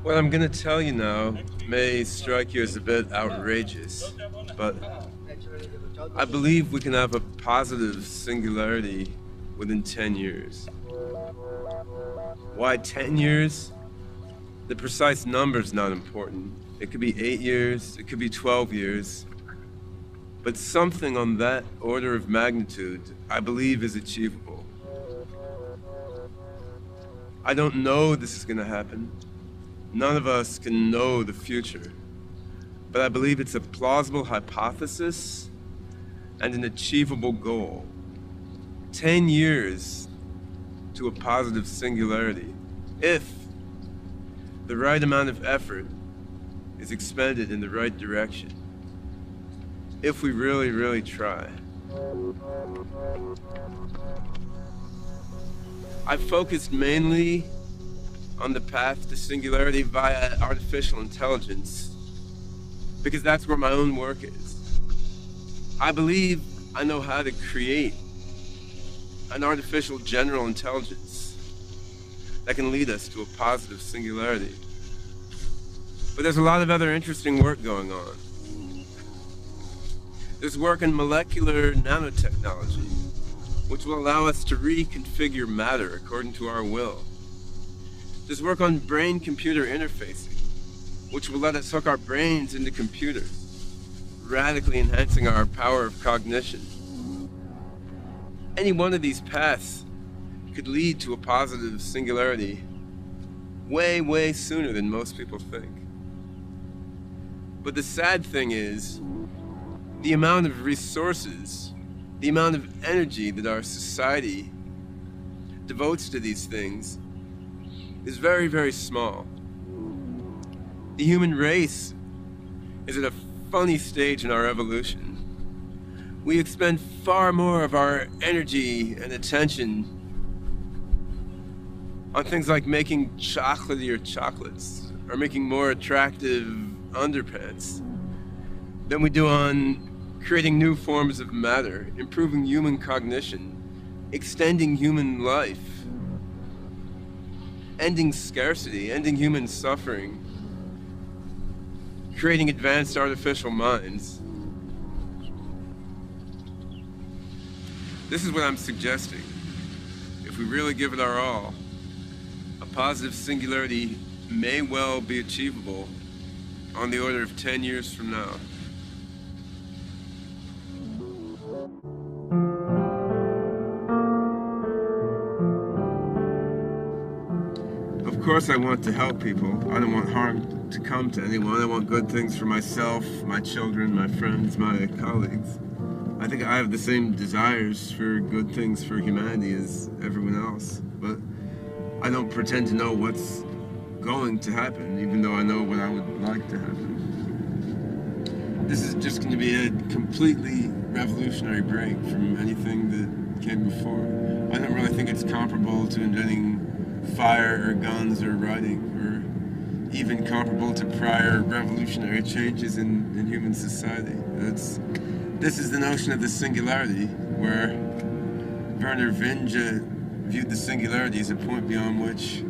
What I'm gonna tell you now may strike you as a bit outrageous, but I believe we can have a positive singularity within 10 years. Why 10 years? The precise number's not important. It could be 8 years, it could be 12 years, but something on that order of magnitude I believe is achievable. I don't know this is gonna happen. None of us can know the future, but I believe it's a plausible hypothesis and an achievable goal. 10 years to a positive singularity, if the right amount of effort is expended in the right direction. If we really, really try. I've focused mainly on the path to singularity via artificial intelligence because that's where my own work is. I believe I know how to create an artificial general intelligence that can lead us to a positive singularity. But there's a lot of other interesting work going on. There's work in molecular nanotechnology, which will allow us to reconfigure matter according to our will. There's work on brain-computer interfacing, which will let us hook our brains into computers, radically enhancing our power of cognition. Any one of these paths could lead to a positive singularity way, way sooner than most people think. But the sad thing is, the amount of resources, the amount of energy that our society devotes to these things is very, very small. The human race is at a funny stage in our evolution. We expend far more of our energy and attention on things like making chocolatier chocolates or making more attractive underpants than we do on creating new forms of matter, improving human cognition, extending human life, ending scarcity, ending human suffering, creating advanced artificial minds. This is what I'm suggesting. If we really give it our all, a positive singularity may well be achievable on the order of 10 years from now. Of course I want to help people. I don't want harm to come to anyone. I want good things for myself, my children, my friends, my colleagues. I think I have the same desires for good things for humanity as everyone else, but I don't pretend to know what's going to happen, even though I know what I would like to happen. This is just going to be a completely revolutionary break from anything that came before. I don't really think it's comparable to inventing fire or guns or writing, or even comparable to prior revolutionary changes in human society. This is the notion of the singularity, where Werner Vinge viewed the singularity as a point beyond which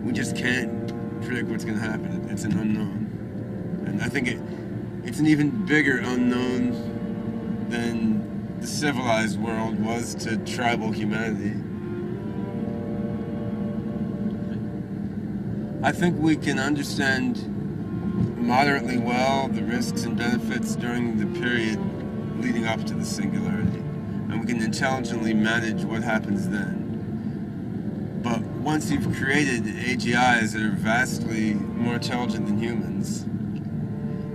we just can't predict what's going to happen. It's an unknown. And I think it's an even bigger unknown than the civilized world was to tribal humanity. I think we can understand moderately well the risks and benefits during the period leading up to the singularity, and we can intelligently manage what happens then. But once you've created AGIs that are vastly more intelligent than humans,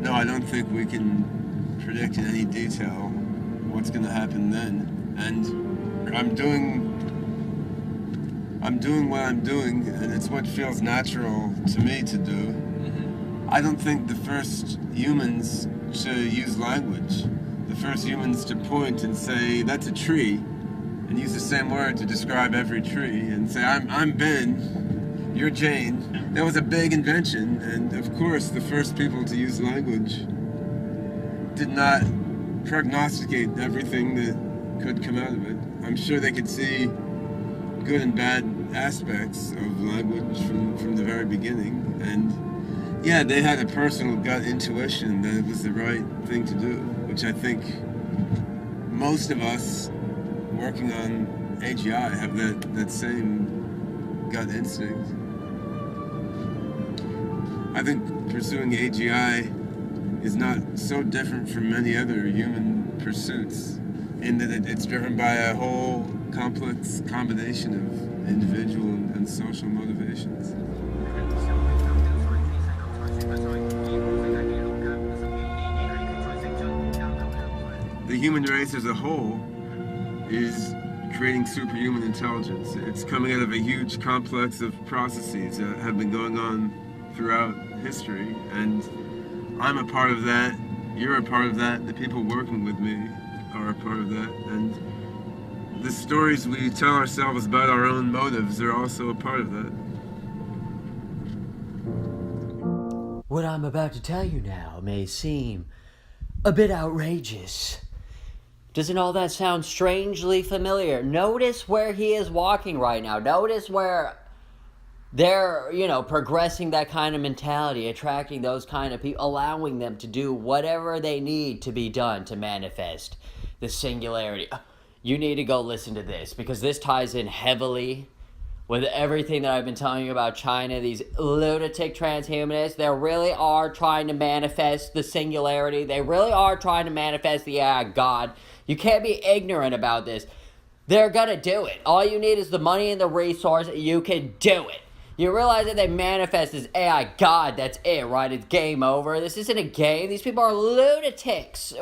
no, I don't think we can predict in any detail what's going to happen then. And I'm doing what I'm doing, and it's what feels natural to me to do. I don't think the first humans to use language, the first humans to point and say, that's a tree, and use the same word to describe every tree, and say, I'm Ben, you're Jane. That was a big invention, and of course the first people to use language did not prognosticate everything that could come out of it. I'm sure they could see good and bad aspects of language from the very very beginning. And yeah, they had a personal gut intuition that it was the right thing to do, which I think most of us working on AGI have that same gut instinct. I think pursuing AGI is not so different from many other human pursuits in that it's driven by a whole complex combination of individual and social motivations. The human race as a whole is creating superhuman intelligence. It's coming out of a huge complex of processes that have been going on throughout history, and I'm a part of that, you're a part of that, the people working with me are a part of that, and the stories we tell ourselves about our own motives are also a part of that. What I'm about to tell you now may seem a bit outrageous. Doesn't all that sound strangely familiar? Notice where he is walking right now. Notice where they're, progressing that kind of mentality, attracting those kind of people, allowing them to do whatever they need to be done to manifest the singularity. You need to go listen to this, because this ties in heavily with everything that I've been telling you about China. These lunatic transhumanists, they really are trying to manifest the singularity. They really are trying to manifest the AI God. You can't be ignorant about this. They're gonna do it. All you need is the money and the resource. You can do it. You realize that they manifest as AI God, that's it, right? It's game over. This isn't a game. These people are lunatics.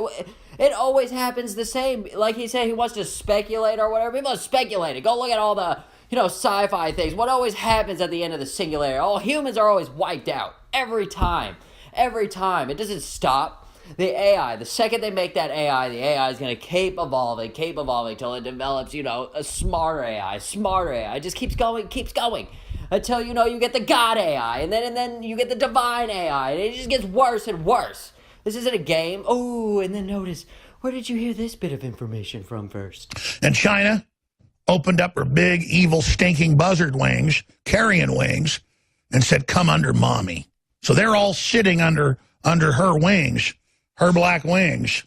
It always happens the same. Like he said, he wants to speculate or whatever. People are speculating. Go look at all the, sci-fi things. What always happens at the end of the singularity? All humans are always wiped out. Every time. Every time. It doesn't stop. The AI, the second they make that AI, the AI is going to keep evolving till it develops, a smarter AI. It just keeps going. Until, you get the God AI, and then you get the divine AI, and it just gets worse and worse. This isn't a game. Oh, and then notice, where did you hear this bit of information from first? And China opened up her big, evil, stinking buzzard wings, carrion wings, and said, come under mommy. So they're all sitting under her wings, her black wings,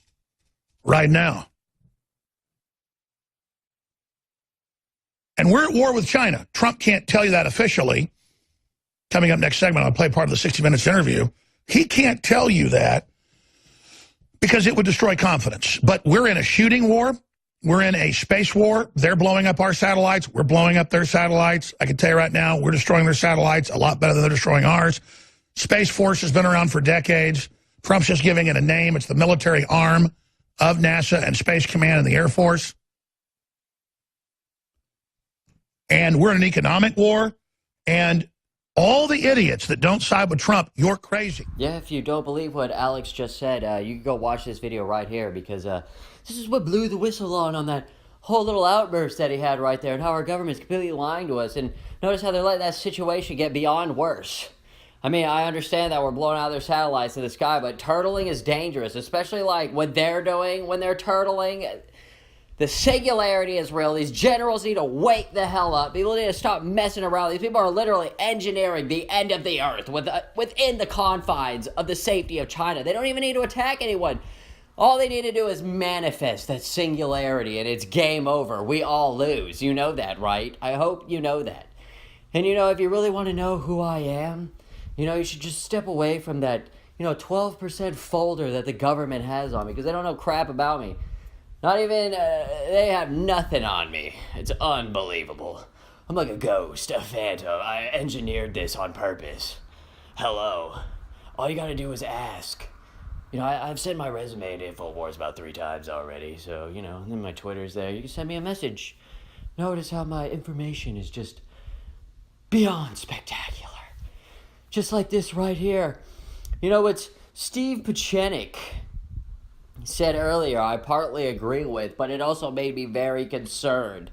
right now. And we're at war with China. Trump can't tell you that officially. Coming up next segment, I'll play part of the 60 Minutes interview. He can't tell you that because it would destroy confidence. But we're in a shooting war. We're in a space war. They're blowing up our satellites. We're blowing up their satellites. I can tell you right now, we're destroying their satellites a lot better than they're destroying ours. Space Force has been around for decades. Trump's just giving it a name. It's the military arm of NASA and Space Command and the Air Force. And we're in an economic war. And all the idiots that don't side with Trump, you're crazy. Yeah, if you don't believe what Alex just said, you can go watch this video right here, because this is what blew the whistle on that whole little outburst that he had right there, and how our government's completely lying to us. And notice how they're letting that situation get beyond worse. I mean, I understand that we're blowing out their satellites in the sky, but turtling is dangerous, especially like what they're doing when they're turtling. The singularity is real. These generals need to wake the hell up. People need to stop messing around. These people are literally engineering the end of the earth within the confines of the safety of China. They don't even need to attack anyone. All they need to do is manifest that singularity, and it's game over. We all lose. You know that, right? I hope you know that. And if you really want to know who I am, you should just step away from that, 12% folder that the government has on me, because they don't know crap about me. Not even, they have nothing on me. It's unbelievable. I'm like a ghost, a phantom. I engineered this on purpose. Hello. All you gotta do is ask. I've sent my resume to InfoWars about 3 times already, so, then my Twitter's there. You can send me a message. Notice how my information is just beyond spectacular. Just like this right here. It's Steve Pachenik said earlier, I partly agree with, but it also made me very concerned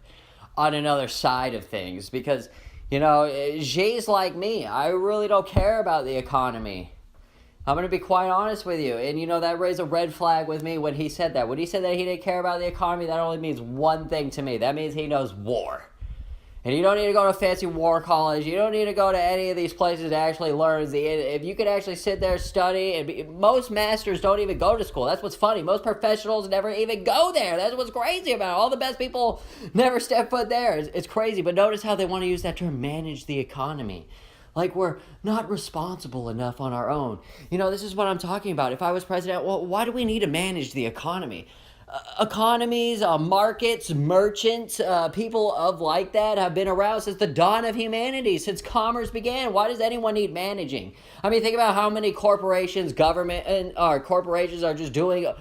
on another side of things, because, Xi's like me. I really don't care about the economy. I'm going to be quite honest with you. And, that raised a red flag with me when he said that. When he said that he didn't care about the economy, that only means one thing to me. That means he knows war. And you don't need to go to fancy war college. You don't need to go to any of these places to actually learn. If you could actually sit there, study, and most masters don't even go to school. That's what's funny. Most professionals never even go there. That's what's crazy about it. All the best people never step foot there. It's crazy. But notice how they want to use that term, manage the economy. Like we're not responsible enough on our own. This is what I'm talking about. If I was president, well, why do we need to manage the economy? Economies, markets, merchants, people of like that have been around since the dawn of humanity, since commerce began. Why does anyone need managing? I mean, think about how many corporations, corporations are just doing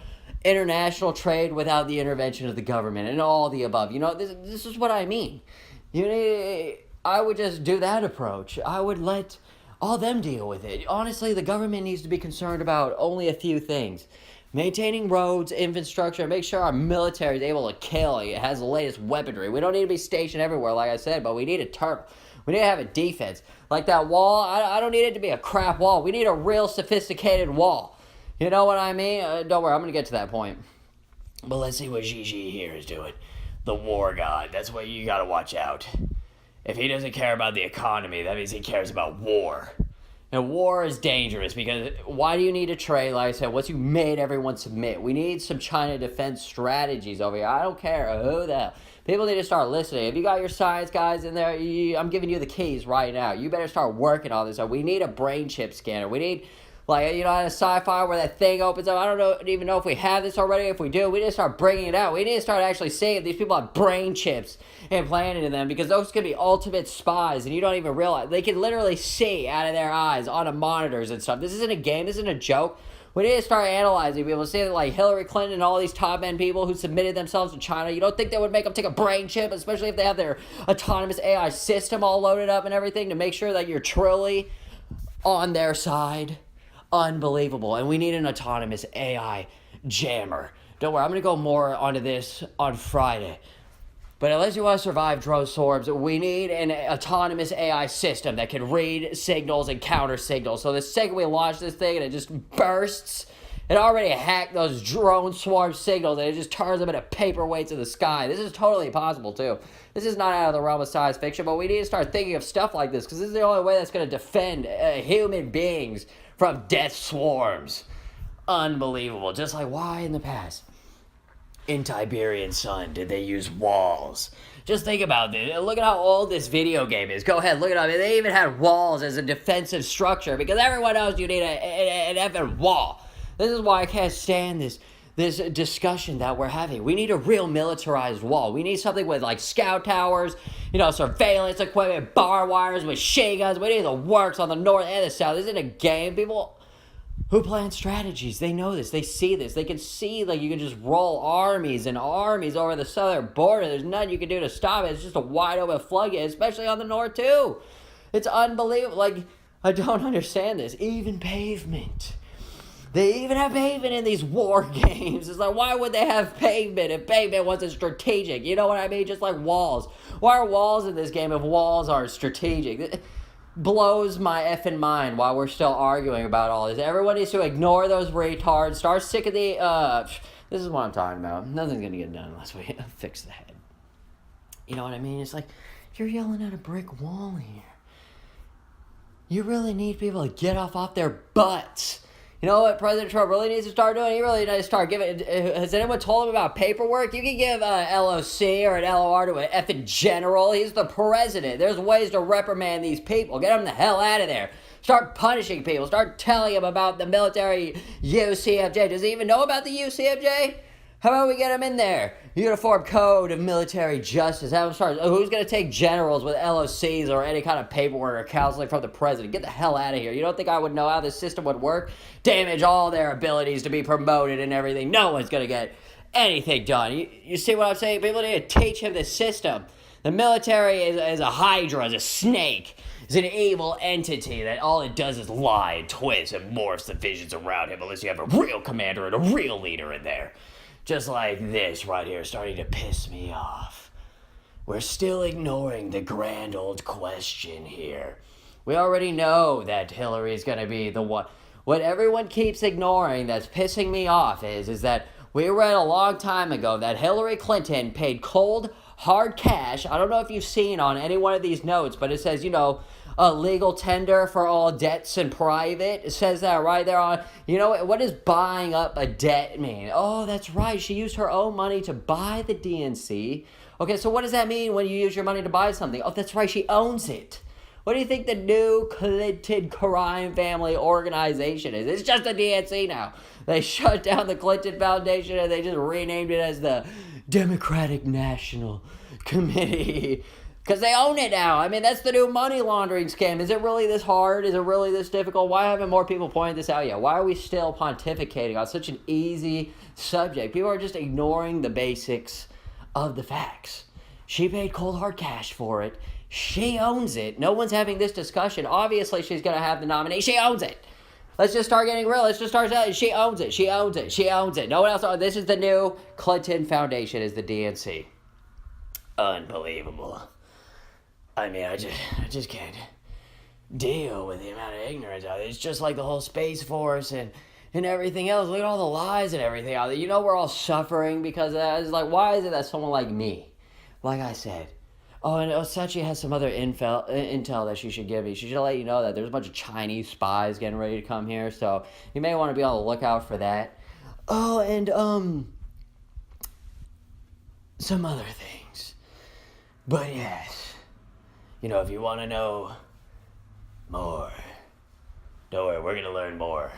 international trade without the intervention of the government and all the above. This is what I mean. I would just do that approach. I would let all them deal with it. Honestly, the government needs to be concerned about only a few things. Maintaining roads, infrastructure, make sure our military is able to kill. It has the latest weaponry. We don't need to be stationed everywhere, like I said, but we need a turf. We need to have a defense. Like that wall, I don't need it to be a crap wall. We need a real sophisticated wall. You know what I mean? Don't worry, I'm going to get to that point. But let's see what Gigi here is doing. The war god. That's what you got to watch out. If he doesn't care about the economy, that means he cares about war. And war is dangerous because why do you need to trade? Like I said, once you made everyone submit, we need some China defense strategies over here. I don't care who the hell. People need to start listening. If you got your science guys in there, I'm giving you the keys right now. You better start working on this. We need a brain chip scanner. We need, in a sci-fi where that thing opens up. I don't even know if we have this already. If we do, we need to start bringing it out. We need to start actually seeing if these people have brain chips implanted in them, because those could be ultimate spies and you don't even realize. They can literally see out of their eyes on the monitors and stuff. This isn't a game. This isn't a joke. We need to start analyzing people. See that like Hillary Clinton and all these top end people who submitted themselves to China, you don't think they would make them take a brain chip, especially if they have their autonomous AI system all loaded up and everything, to make sure that you're truly on their side? Unbelievable. And we need an autonomous AI jammer. Don't worry, I'm going to go more onto this on Friday. But unless you want to survive drone swarms, we need an autonomous AI system that can read signals and counter signals. So the second we launch this thing and it just bursts, it already hacked those drone swarm signals and it just turns them into paperweights in the sky. This is totally possible too. This is not out of the realm of science fiction, but we need to start thinking of stuff like this, because this is the only way that's going to defend human beings from death swarms. Unbelievable. Just like why in the past, in Tiberian Sun, did they use walls? Just think about this. Look at how old this video game is. Go ahead, look it up. They even had walls as a defensive structure, because everyone knows you need an effing wall. This is why I can't stand this discussion that we're having. We need a real militarized wall. We need something with like scout towers, surveillance equipment, barbed wires, machine guns. We need the works on the north and the south. This isn't a game. People who plan strategies, they know this. They see this. They can see you can just roll armies and armies over the southern border. There's nothing you can do to stop it. It's just a wide open floodgate, especially on the north too. It's unbelievable. I don't understand this. Even pavement. They even have pavement in these war games. It's like, why would they have pavement if pavement wasn't strategic? You know what I mean? Just like walls. Why are walls in this game if walls aren't strategic? It blows my effing mind while we're still arguing about all this. Everyone needs to ignore those retards. Start sick of the... this is what I'm talking about. Nothing's going to get done unless we fix the head. You know what I mean? It's like, you're yelling at a brick wall here. You really need people to get off their butts. You know what President Trump really needs to start doing? He really needs to start giving... Has anyone told him about paperwork? You can give an LOC or an LOR to an effing general. He's the president. There's ways to reprimand these people. Get them the hell out of there. Start punishing people. Start telling them about the military UCMJ. Does he even know about the UCMJ? How about we get him in there? Uniform Code of Military Justice. Have him start. Who's going to take generals with LOCs or any kind of paperwork or counseling from the president? Get the hell out of here. You don't think I would know how this system would work? Damage all their abilities to be promoted and everything. No one's going to get anything done. You see what I'm saying? People need to teach him the system. The military is a hydra, is a snake. It's an evil entity that all it does is lie and twist and morphs the visions around him unless you have a real commander and a real leader in there. Just like this right here, starting to piss me off. We're still ignoring the grand old question here. We already know that Hillary is going to be the one. What everyone keeps ignoring that's pissing me off is that we read a long time ago that Hillary Clinton paid cold, hard cash. I don't know if you've seen on any one of these notes, but it says, a legal tender for all debts in private. It says that right there on, what does buying up a debt mean? Oh, that's right. She used her own money to buy the DNC. Okay, so what does that mean when you use your money to buy something? Oh, that's right. She owns it. What do you think the new Clinton crime family organization is? It's just the DNC now. They shut down the Clinton Foundation and they just renamed it as the Democratic National Committee. Because they own it now. I mean, that's the new money laundering scam. Is it really this hard? Is it really this difficult? Why haven't more people pointed this out yet? Why are we still pontificating on such an easy subject? People are just ignoring the basics of the facts. She paid cold hard cash for it. She owns it. No one's having this discussion. Obviously, she's going to have the nominee. She owns it. Let's just start getting real. Let's just start saying she owns it. She owns it. She owns it. No one else owns it. This is the new Clinton Foundation is the DNC. Unbelievable. I mean, I just can't deal with the amount of ignorance out there. It's just like the whole Space Force and everything else. Look at all the lies and everything out there. We're all suffering because of that. It's like, why is it that someone like me, like I said, oh, and Osachi has some other intel that she should give me. She should let you know that there's a bunch of Chinese spies getting ready to come here, so you may want to be on the lookout for that. Oh, and, some other things. But yes, if you want to know more, don't worry, we're going to learn more.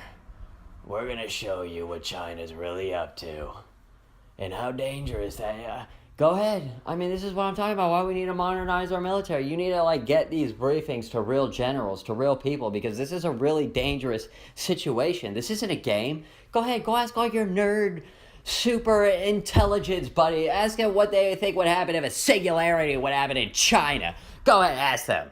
We're going to show you what China's really up to and how dangerous that. Go ahead. I mean, this is what I'm talking about. Why we need to modernize our military. You need to, get these briefings to real generals, to real people, because this is a really dangerous situation. This isn't a game. Go ahead. Go ask all your nerd super intelligence buddy. Ask them what they think would happen if a singularity would happen in China. Go ahead, ask them.